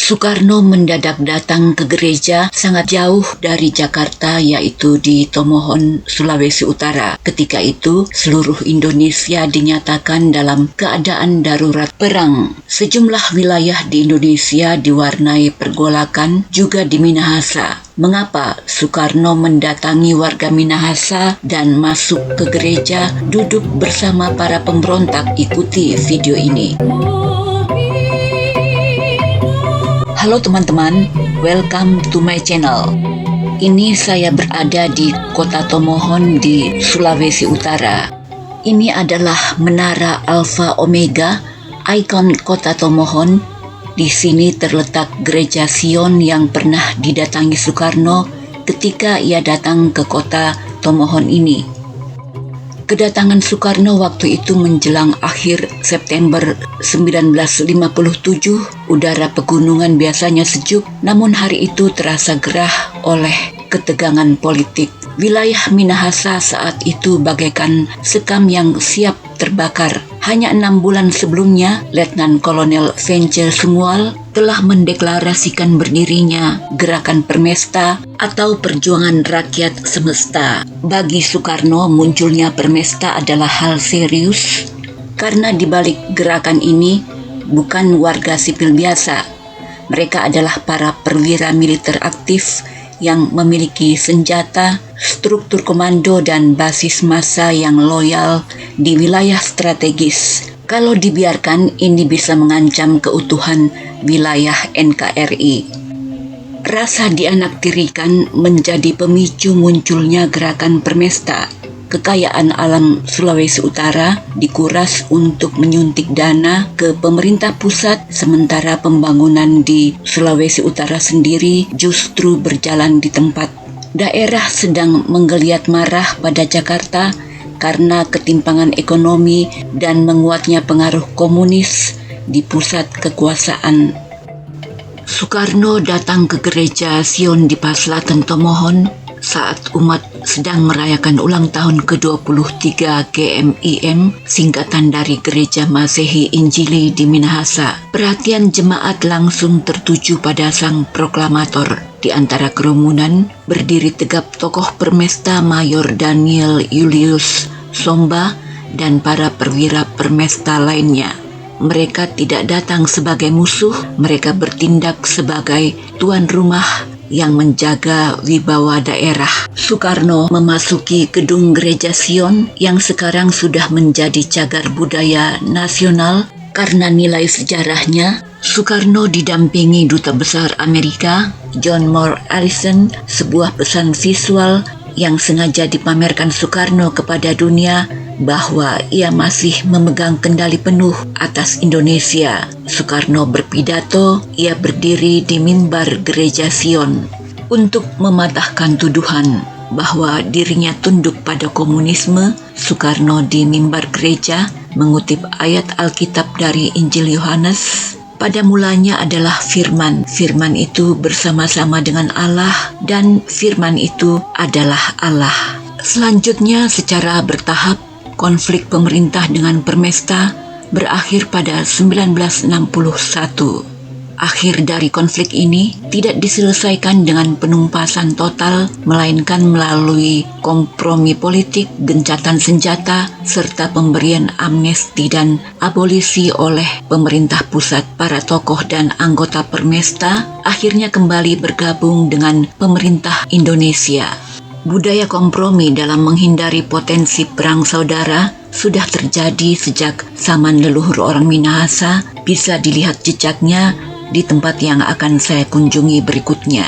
Soekarno mendadak datang ke gereja sangat jauh dari Jakarta, yaitu di Tomohon, Sulawesi Utara. Ketika itu, seluruh Indonesia dinyatakan dalam keadaan darurat perang. Sejumlah wilayah di Indonesia diwarnai pergolakan, juga di Minahasa. Mengapa Soekarno mendatangi warga Minahasa dan masuk ke gereja duduk bersama para pemberontak? Ikuti video ini. Halo teman-teman, welcome to my channel. Ini saya berada di kota Tomohon di Sulawesi Utara. Ini adalah Menara Alpha Omega, ikon kota Tomohon. Di sini terletak Gereja Sion yang pernah didatangi Soekarno ketika ia datang ke kota Tomohon ini. Kedatangan Soekarno waktu itu menjelang akhir September 1957. Udara pegunungan biasanya sejuk, namun hari itu terasa gerah oleh ketegangan politik. Wilayah Minahasa saat itu bagaikan sekam yang siap terbakar. Hanya 6 bulan sebelumnya, Letnan Kolonel Vence Sumual telah mendeklarasikan berdirinya Gerakan Permesta atau Perjuangan Rakyat Semesta. Bagi Soekarno, munculnya Permesta adalah hal serius karena di balik gerakan ini bukan warga sipil biasa. Mereka adalah para perwira militer aktif yang memiliki senjata, struktur komando, dan basis massa yang loyal di wilayah strategis. Kalau dibiarkan, ini bisa mengancam keutuhan wilayah NKRI. Rasa dianaktirikan menjadi pemicu munculnya Gerakan Permesta. Kekayaan alam Sulawesi Utara dikuras untuk menyuntik dana ke pemerintah pusat, sementara pembangunan di Sulawesi Utara sendiri justru berjalan di tempat. Daerah sedang menggeliat marah pada Jakarta karena ketimpangan ekonomi dan menguatnya pengaruh komunis di pusat kekuasaan. Soekarno datang ke Gereja Sion di Paslaten Tomohon saat umat sedang merayakan ulang tahun ke-23 GMIM, singkatan dari Gereja Masehi Injili di Minahasa. Perhatian jemaat langsung tertuju pada sang proklamator. Di antara kerumunan berdiri tegap tokoh Permesta Mayor Daniel Julius Somba dan para perwira Permesta lainnya. Mereka tidak datang sebagai musuh, mereka bertindak sebagai tuan rumah yang menjaga wibawa daerah. Soekarno memasuki gedung Gereja Sion yang sekarang sudah menjadi cagar budaya nasional karena nilai sejarahnya. Soekarno didampingi Duta Besar Amerika, John Moore Allison. Sebuah pesan visual yang sengaja dipamerkan Soekarno kepada dunia bahwa ia masih memegang kendali penuh atas Indonesia. Soekarno berpidato, ia berdiri di mimbar Gereja Sion untuk mematahkan tuduhan bahwa dirinya tunduk pada komunisme. Soekarno di mimbar gereja mengutip ayat Alkitab dari Injil Yohanes. Pada mulanya adalah firman. Firman itu bersama-sama dengan Allah dan firman itu adalah Allah. Selanjutnya secara bertahap konflik pemerintah dengan Permesta berakhir pada 1961. Akhir dari konflik ini tidak diselesaikan dengan penumpasan total, melainkan melalui kompromi politik, gencatan senjata, serta pemberian amnesti dan abolisi oleh pemerintah pusat. Para tokoh dan anggota Permesta akhirnya kembali bergabung dengan pemerintah Indonesia. Budaya kompromi dalam menghindari potensi perang saudara sudah terjadi sejak zaman leluhur orang Minahasa. Bisa dilihat jejaknya di tempat yang akan saya kunjungi berikutnya.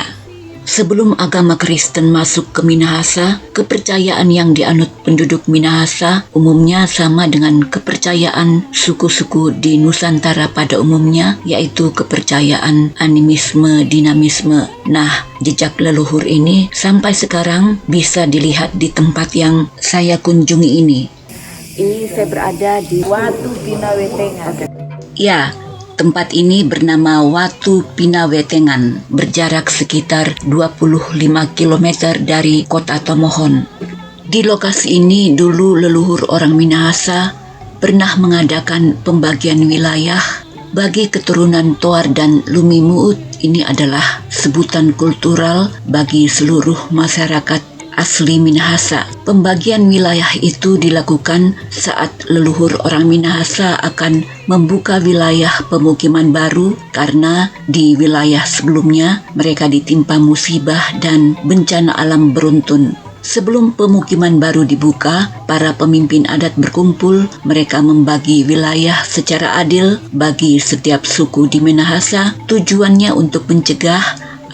Sebelum agama Kristen masuk ke Minahasa, kepercayaan yang dianut penduduk Minahasa umumnya sama dengan kepercayaan suku-suku di Nusantara pada umumnya, yaitu kepercayaan animisme, dinamisme. Nah, jejak leluhur ini sampai sekarang bisa dilihat di tempat yang saya kunjungi ini. Ini saya berada di Watu Pinawetengan. Ya, tempat ini bernama Watu Pinawetengan, berjarak sekitar 25 km dari kota Tomohon. Di lokasi ini dulu leluhur orang Minahasa pernah mengadakan pembagian wilayah Bagi keturunan Toar dan Lumimuut, ini adalah sebutan kultural bagi seluruh masyarakat asli Minahasa. Pembagian wilayah itu dilakukan saat leluhur orang Minahasa akan membuka wilayah pemukiman baru karena di wilayah sebelumnya mereka ditimpa musibah dan bencana alam beruntun. Sebelum pemukiman baru dibuka, para pemimpin adat berkumpul. Mereka membagi wilayah secara adil bagi setiap suku di Minahasa. Tujuannya untuk mencegah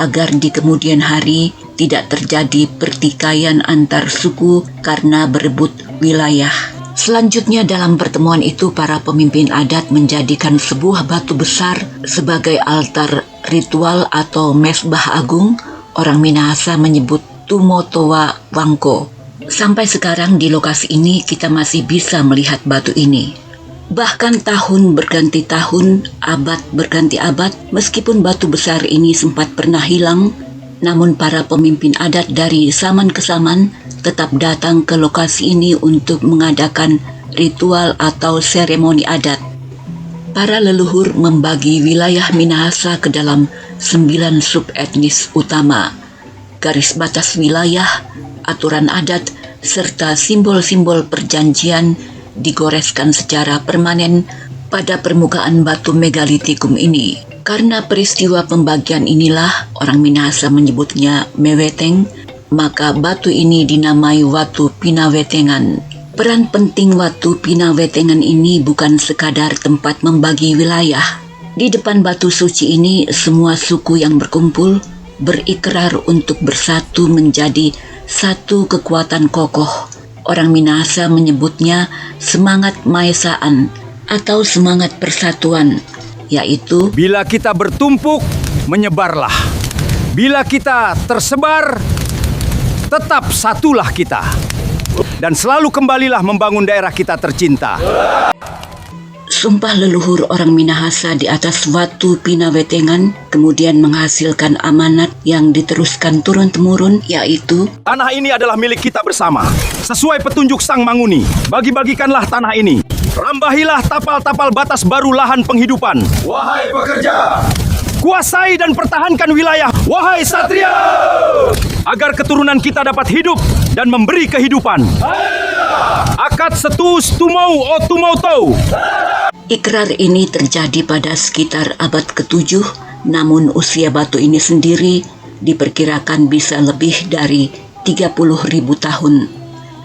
agar di kemudian hari tidak terjadi pertikaian antar suku karena berebut wilayah. Selanjutnya dalam pertemuan itu, para pemimpin adat menjadikan sebuah batu besar sebagai altar ritual atau mesbah agung. Orang Minahasa menyebut Tumotowa Wangko. Sampai sekarang di lokasi ini kita masih bisa melihat batu ini. Bahkan tahun berganti tahun, abad berganti abad, meskipun batu besar ini sempat pernah hilang, namun para pemimpin adat dari zaman ke zaman tetap datang ke lokasi ini untuk mengadakan ritual atau seremoni adat. Para leluhur membagi wilayah Minahasa ke dalam 9 subetnis utama. Garis batas wilayah, aturan adat, serta simbol-simbol perjanjian digoreskan secara permanen pada permukaan batu megalitikum ini. Karena peristiwa pembagian inilah orang Minahasa menyebutnya Meweteng, maka batu ini dinamai Watu Pinawetengan. Peran penting Watu Pinawetengan ini bukan sekadar tempat membagi wilayah. Di depan batu suci ini, semua suku yang berkumpul berikrar untuk bersatu menjadi satu kekuatan kokoh. Orang Minahasa menyebutnya semangat maesaan atau semangat persatuan, yaitu bila kita bertumpuk, menyebarlah. Bila kita tersebar, tetap satulah kita. Dan selalu kembalilah membangun daerah kita tercinta. Sumpah leluhur orang Minahasa di atas Watu Pinawetengan kemudian menghasilkan amanat yang diteruskan turun-temurun, yaitu Tanah ini adalah milik kita bersama. Sesuai petunjuk Sang Manguni, bagi-bagikanlah tanah ini. Rambahilah tapal-tapal batas baru lahan penghidupan. Wahai pekerja, kuasai dan pertahankan wilayah, wahai satria, agar keturunan kita dapat hidup dan memberi kehidupan. Akad setus tumau o tumautou. ikrar ini terjadi pada sekitar abad ke-7, namun usia batu ini sendiri diperkirakan bisa lebih dari 30.000 tahun.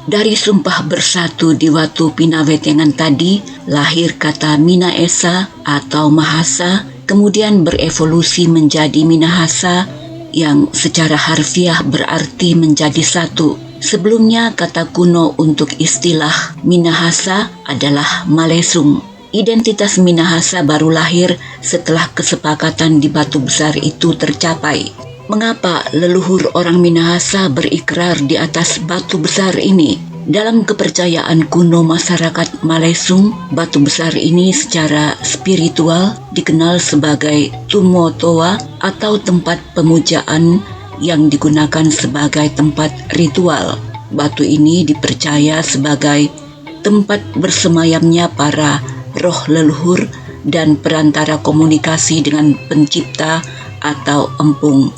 Dari sumpah bersatu di Watu Pinawetengan tadi, lahir kata Minaesa atau Mahasa, kemudian berevolusi menjadi Minahasa yang secara harfiah berarti menjadi satu. Sebelumnya kata kuno untuk istilah Minahasa adalah Malesung. Identitas Minahasa baru lahir setelah kesepakatan di batu besar itu tercapai. Mengapa leluhur orang Minahasa berikrar di atas batu besar ini? Dalam kepercayaan kuno masyarakat Malesung, batu besar ini secara spiritual dikenal sebagai Tumotowa atau tempat pemujaan yang digunakan sebagai tempat ritual. Batu ini dipercaya sebagai tempat bersemayamnya para roh leluhur dan perantara komunikasi dengan pencipta atau empung.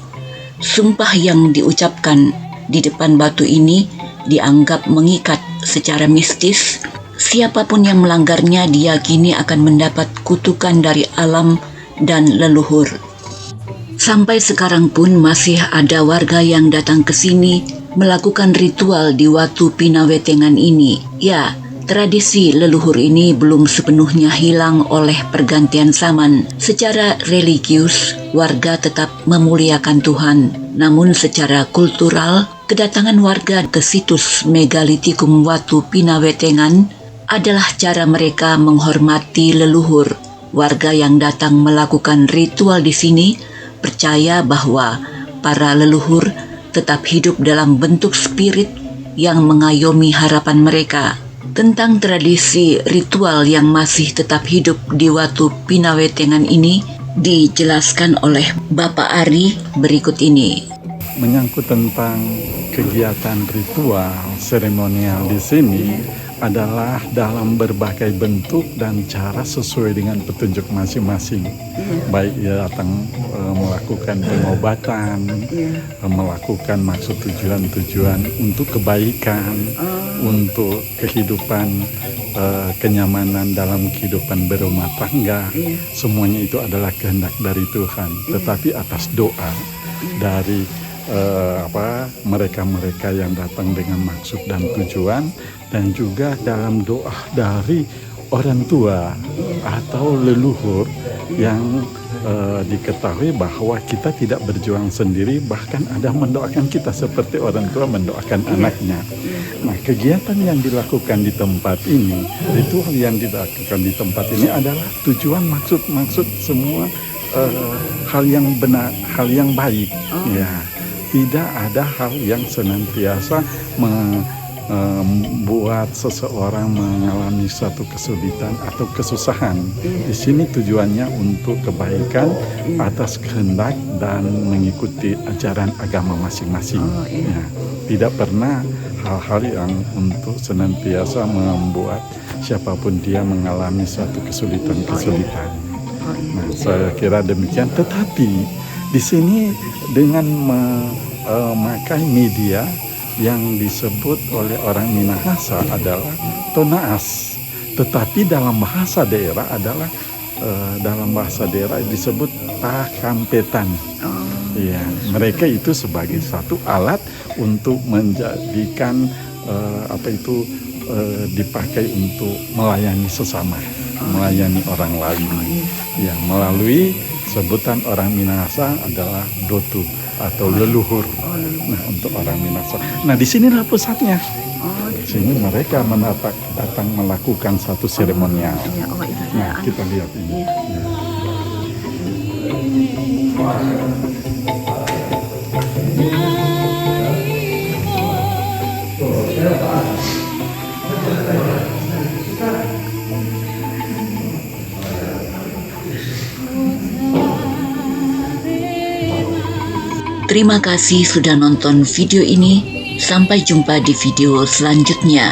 Sumpah yang diucapkan di depan batu ini dianggap mengikat secara mistis. Siapapun yang melanggarnya diyakini akan mendapat kutukan dari alam dan leluhur. Sampai sekarang pun masih ada warga yang datang ke sini melakukan ritual di Watu Pinawetengan ini. Ya, tradisi leluhur ini belum sepenuhnya hilang oleh pergantian zaman. Secara religius, warga tetap memuliakan Tuhan. Namun secara kultural, kedatangan warga ke situs megalitikum Watu Pinawetengan adalah cara mereka menghormati leluhur. Warga yang datang melakukan ritual di sini percaya bahwa para leluhur tetap hidup dalam bentuk spirit yang mengayomi harapan mereka. Tentang tradisi ritual yang masih tetap hidup di Watu Pinawetengan ini dijelaskan oleh Bapak Ari berikut ini. Menyangkut tentang kegiatan ritual seremonial di sini, adalah dalam berbagai bentuk dan cara sesuai dengan petunjuk masing-masing. Baik ia datang melakukan pengobatan, melakukan maksud tujuan-tujuan untuk kebaikan, untuk kehidupan, kenyamanan dalam kehidupan berumah tangga. Semuanya itu adalah kehendak dari Tuhan, tetapi atas doa dari mereka-mereka yang datang dengan maksud dan tujuan, dan juga dalam doa dari orang tua atau leluhur yang diketahui bahwa kita tidak berjuang sendiri, bahkan ada mendoakan kita seperti orang tua mendoakan anaknya. Nah, kegiatan yang dilakukan di tempat ini, ritual yang dilakukan di tempat ini adalah tujuan, maksud semua hal yang benar, hal yang baik. Ya, tidak ada hal yang senantiasa membuat seseorang mengalami suatu kesulitan atau kesusahan. Di sini tujuannya untuk kebaikan atas kehendak dan mengikuti ajaran agama masing-masing. Ya, tidak pernah hal-hal yang untuk senantiasa membuat siapapun dia mengalami suatu kesulitan-kesulitan. Nah, saya kira demikian. Tetapi di sini dengan memakai media yang disebut oleh orang Minahasa adalah tonaas, tetapi dalam bahasa daerah adalah disebut pakampetan. Ya, mereka itu sebagai satu alat untuk menjadikan dipakai untuk melayani sesama, melayani orang lain. Ya, melalui sebutan orang Minahasa adalah dotu atau leluhur. Nah, untuk orang Minahasa. Nah, di sinilah pusatnya. Di sini mereka datang melakukan satu seremonial. Nah, kita lihat ini. Terima kasih sudah nonton video ini. Sampai jumpa di video selanjutnya.